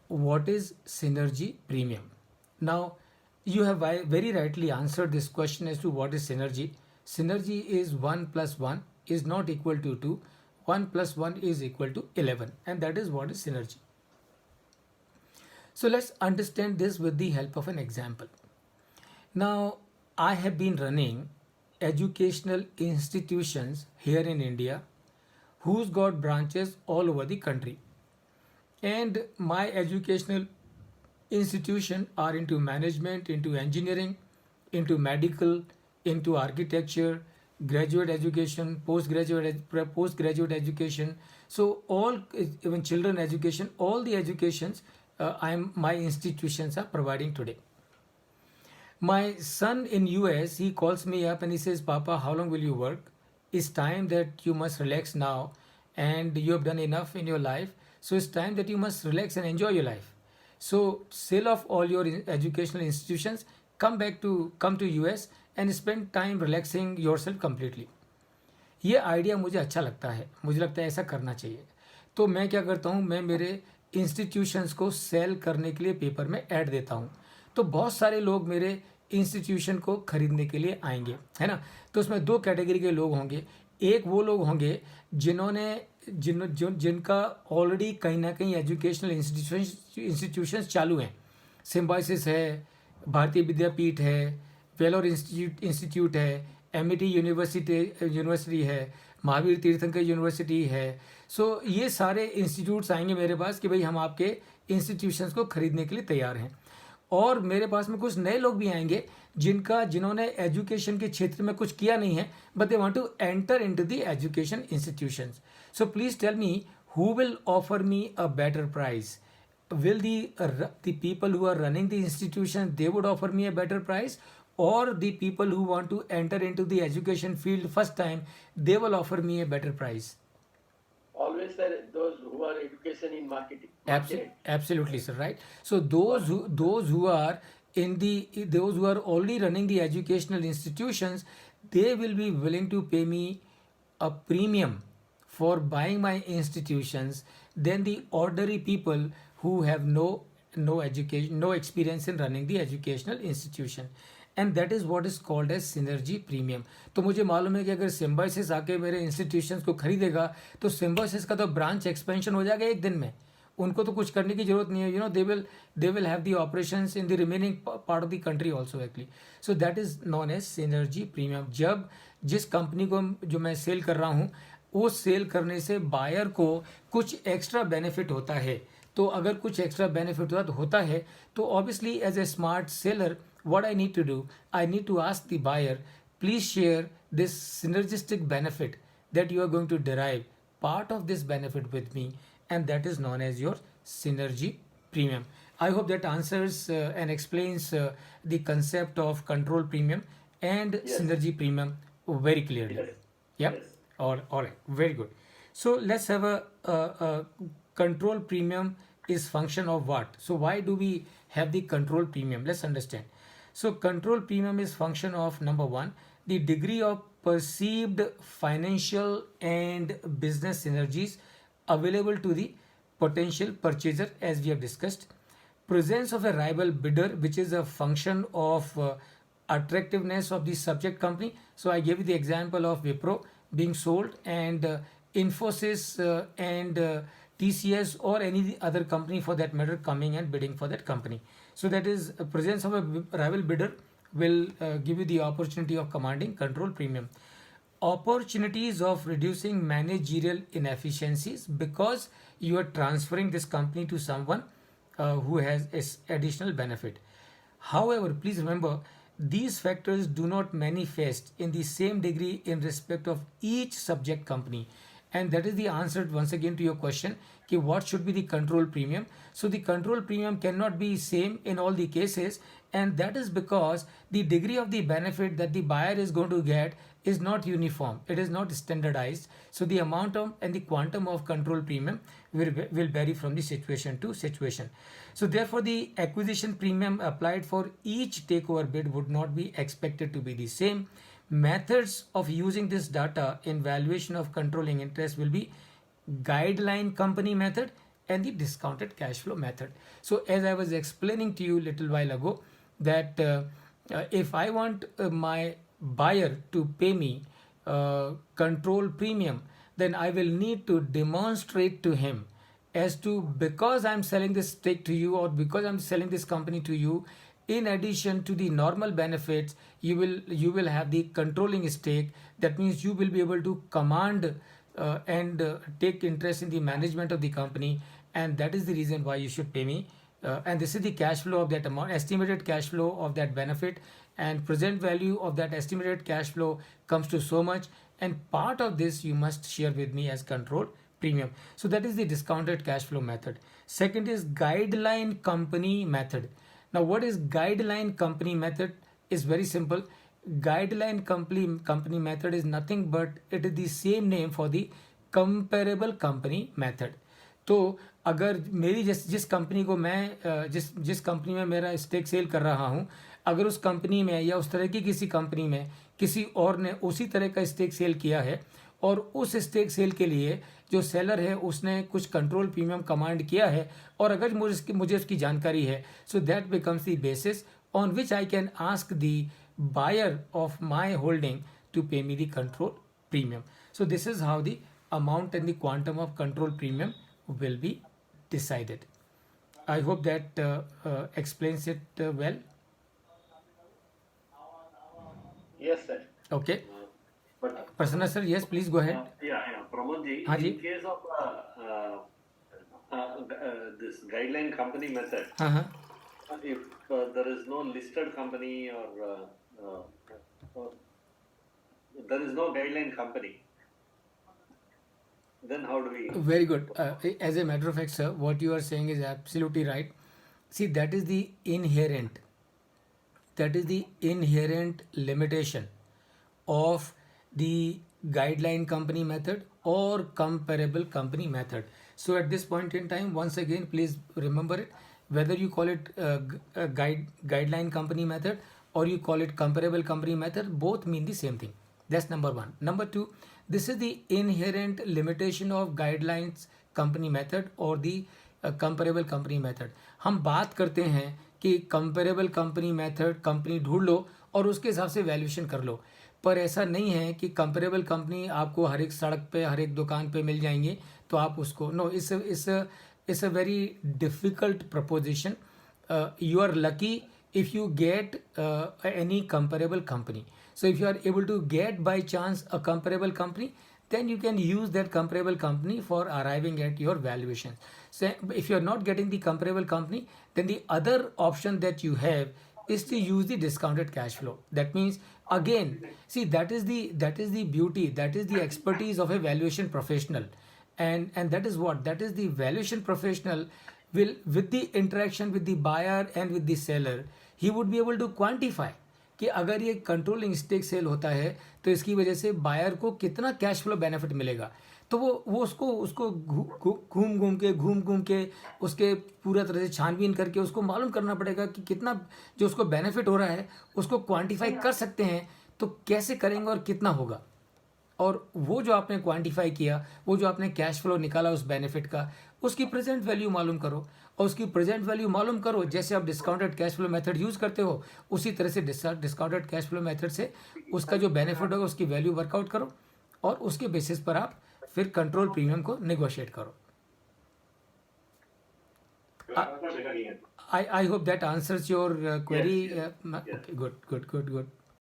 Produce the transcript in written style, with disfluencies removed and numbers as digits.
what is synergy premium? Now, you have very rightly answered this question as to what is synergy. Synergy is 1 plus 1 is not equal to 2. 1 plus 1 is equal to 11, and that is what is synergy. So let's understand this with the help of an example. Now, I have been running educational institutions here in India who's got branches all over the country. And my educational institution are into management, into engineering, into medical, into architecture, graduate education, postgraduate education. So all, even children education, all the educations my institutions are providing today. My son in US, he calls me up and he says, Papa, how long will you work? It's time that you must relax now, and you have done enough in your life. So it's time that you must relax and enjoy your life. So sell off all your educational institutions, come to US and spend time relaxing yourself completely. ये idea मुझे अच्छा लगता है, मुझे लगता है ऐसा करना चाहिए. तो मैं क्या करता हूँ, मैं मेरे इंस्टीट्यूशंस को सेल करने के लिए पेपर में ऐड देता हूँ. तो बहुत सारे लोग मेरे इंस्टीट्यूशन को खरीदने के लिए आएंगे, है ना. तो उसमें दो कैटेगरी के लोग होंगे. एक वो लोग होंगे जिनका ऑलरेडी कहीं ना कहीं एजुकेशनल इंस्टीट्यूशंस चालू हैं. सिम्बाइसिस है, भारतीय विद्यापीठ है, वेलोर इंस्टीट्यूट है, एमआईटी यूनिवर्सिटी है, महावीर तीर्थंकर यूनिवर्सिटी है. सो ये सारे इंस्टीट्यूट्स आएंगे मेरे पास कि भाई हम आपके इंस्टीट्यूशंस को खरीदने के लिए तैयार हैं. और मेरे पास में कुछ नए लोग भी आएंगे जिन्होंने एजुकेशन के क्षेत्र में कुछ किया नहीं है, but they want to enter into the education institutions. So please tell me, who will offer me a better price? Will the people who are running the institution, they would offer me a better price, or the people who want to enter into the education field first time, they will offer me a better price? Always, sir, those who are education in marketing. Absolutely, sir. Right. So those who are already running the educational institutions, they will be willing to pay me a premium for buying my institutions than the ordinary people who have no education, no experience in running the educational institution. And that is what is called as synergy premium. तो मुझे मालूम है कि अगर Symbiosis आके मेरे institutions को खरीदेगा तो सिम्बाइसिस का तो ब्रांच एक्सपेंशन हो जाएगा एक दिन में. उनको तो कुछ करने की जरूरत नहीं है. They will have the operations in the remaining part of the country also actually. So that is known as synergy premium. जब जिस कंपनी को जो मैं सेल कर रहा हूँ, वो सेल करने से बायर को कुछ एक्स्ट्रा बेनिफिट होता है. तो अगर कुछ एक्स्ट्रा बेनिफिट होता है तो obviously as a smart seller, what I need to do, I need to ask the buyer, please share this synergistic benefit that you are going to derive, part of this benefit with me, and that is known as your synergy premium. I hope that answers and explains the concept of control premium and Yes. synergy premium very clearly. Yes. Yep. Yes. All right. Very good. So let's have a control premium is function of what? So why do we have the control premium? Let's understand. So control premium is function of number one, the degree of perceived financial and business synergies available to the potential purchaser, as we have discussed. Presence of a rival bidder, which is a function of attractiveness of the subject company. So I gave you the example of Wipro being sold, and Infosys and TCS or any other company for that matter coming and bidding for that company. So that is presence of a rival bidder will give you the opportunity of commanding control premium. Opportunities of reducing managerial inefficiencies because you are transferring this company to someone who has additional benefit. However, please remember, these factors do not manifest in the same degree in respect of each subject company. And that is the answer once again to your question, कि what should be the control premium. So the control premium cannot be same in all the cases, and that is because the degree of the benefit that the buyer is going to get is not uniform, it is not standardized. So the amount of and the quantum of control premium will vary from the situation to situation. So therefore the acquisition premium applied for each takeover bid would not be expected to be the same. Methods of using this data in valuation of controlling interest will be guideline company method and the discounted cash flow method. So as I was explaining to you little while ago that if I want my buyer to pay me control premium, then I will need to demonstrate to him as to, because I'm selling this stake to you or because I'm selling this company to you, in addition to the normal benefits, you will have the controlling stake. That means you will be able to command and take interest in the management of the company, and that is the reason why you should pay me. And this is the cash flow of that amount, estimated cash flow of that benefit, and present value of that estimated cash flow comes to so much, and part of this you must share with me as control premium. So that is the discounted cash flow method. Second is guideline company method. Now what is guideline company method? Is very simple. Guideline company method is nothing but it is the same name for the comparable company method. तो अगर मेरी जिस company को मैं जिस company में मेरा stake sale कर रहा हूँ, अगर उस कंपनी में या उस तरह की किसी कंपनी में किसी और ने उसी तरह का स्टेक सेल किया है और उस स्टेक सेल के लिए जो सेलर है उसने कुछ कंट्रोल प्रीमियम कमांड किया है और अगर मुझे उसकी जानकारी है, so that becomes the basis on which I can ask the buyer of my holding to pay me the control premium. So this is how the amount and the quantum of control premium will be decided. I hope that explains it well. Yes, sir. Okay. But Prasanna sir, yes, please go ahead. Pramodji, हाँ जी. in case of this guideline company method, हाँ हाँ. if there is no listed company or there is no guideline company, then how do we? Very good. As a matter of fact, sir, what you are saying is absolutely right. See, that is the inherent limitation of the guideline company method or comparable company method. So at this point in time, once again, please remember it. Whether you call it guideline company method or you call it comparable company method, both mean the same thing. That's number one. Number two, this is the inherent limitation of guidelines company method or the comparable company method. हम बात करते हैं कि comparable company method company ढूंढ लो और उसके हिसाब से वैल्यूएशन कर लो, पर ऐसा नहीं है कि कंपेरेबल कंपनी आपको हर एक सड़क पे हर एक दुकान पे मिल जाएंगे तो आप उसको no. It's a very difficult proposition. You are lucky if you get any comparable company. So if you are able to get by chance a comparable company, then you can use that comparable company for arriving at your valuation. So if you are not getting the comparable company, then the other option that you have is to use the discounted cash flow. That means, again, see, that is the beauty, that is the expertise of a valuation professional. And that is what, that is the valuation professional will, with the interaction with the buyer and with the seller, he would be able to quantify कि अगर ये controlling stake sale होता है तो इसकी वजह से buyer को कितना कैश फ्लो बेनिफिट मिलेगा. तो वो उसको घूम घूम के उसके पूरा तरह से छानबीन करके उसको मालूम करना पड़ेगा कि कितना जो उसको बेनिफिट हो रहा है उसको क्वांटिफाई कर सकते हैं. तो कैसे करेंगे और कितना होगा, और वो जो आपने क्वांटिफाई किया, वो जो आपने कैश फ्लो निकाला उस बेनिफिट का, उसकी प्रेजेंट वैल्यू मालूम करो. और उसकी प्रेजेंट वैल्यू मालूम करो, जैसे आप discounted cash flow method use करते हो उसी तरह से डिस्काउंटेड कैश फ्लो मेथड से उसका जो बेनिफिट होगा उसकी वैल्यू वर्कआउट करो और उसके बेसिस पर आप फिर कंट्रोल प्रीमियम को नेगोशिएट करो. I hope that answers your query. Okay, good.